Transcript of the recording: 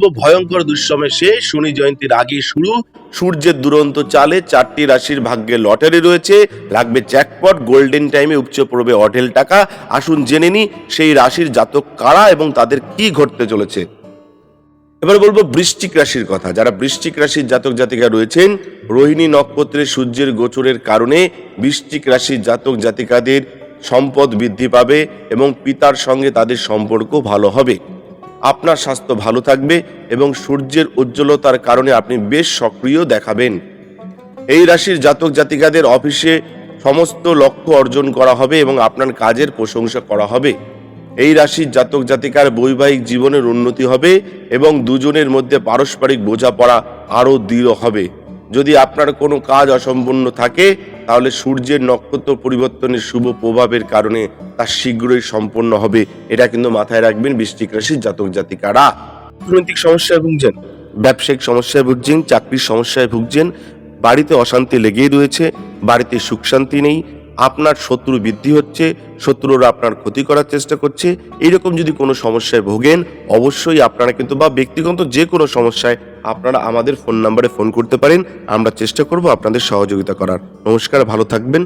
বলবো ভয়ঙ্কর দুঃসময় শেষ, শনি জয়ন্তীর আগেই শুরু। সূর্যের দুরন্ত চালে 4টি রাশির ভাগ্যে লটারি রয়েছে, লাগবে জ্যাকপট, গোল্ডেন টাইমে উপচে পড়বে অঢেল টাকা। আসুন জেনে নি সেই রাশির জাতক কারা এবং তাদের কি ঘটতে চলেছে। এবার বলবো বৃশ্চিক রাশির কথা। যারা বৃশ্চিক রাশির জাতক জাতিকা রয়েছেন, রোহিণী নক্ষত্রে সূর্যের গোচরের কারণে বৃশ্চিক রাশির জাতক জাতিকাদের সম্পদ বৃদ্ধি পাবে এবং পিতার সঙ্গে তাদের সম্পর্ক ভালো হবে। আপনার স্বাস্থ্য ভালো থাকবে এবং সূর্যের উজ্জ্বলতার কারণে আপনি বেশ সক্রিয় দেখাবেন। এই রাশির জাতক জাতিকাদের অফিসে সমস্ত লক্ষ্য অর্জন করা হবে এবং আপনার কাজের প্রশংসা করা হবে। এই রাশির জাতক জাতিকার বৈবাহিক জীবনের উন্নতি হবে এবং দুজনের মধ্যে পারস্পরিক বোঝাপড়া আরও দৃঢ় হবে। যদি আপনার কোনো কাজ অসম্পূর্ণ থাকে তাহলে সূর্যের নক্ষত্র পরিবর্তনের শুভ প্রভাবের কারণে তা শীঘ্রই সম্পন্ন হবে। এটা কিন্তু মাথায় রাখবেন বৃশ্চিক রাশির জাতক জাতিকারা। অর্থনৈতিক সমস্যায় ভুগছেন, ব্যবসায়িক সমস্যায় ভুগছেন, চাকরির সমস্যায় ভুগছেন, বাড়িতে অশান্তি লেগেই রয়েছে, বাড়িতে সুখ শান্তি নেই, আপনার শত্রু বৃদ্ধি হচ্ছে, শত্রুরা আপনার ক্ষতি করার চেষ্টা করছে, এইরকম যদি কোনো সমস্যায় ভোগেন অবশ্যই আপনারা কিন্তু বা ব্যক্তিগত যে কোনো সমস্যায় আপনারা আমাদের ফোন নাম্বারে ফোন করতে পারেন। আমরা চেষ্টা করব আপনাদের সহযোগিতা করার। নমস্কার, ভালো থাকবেন।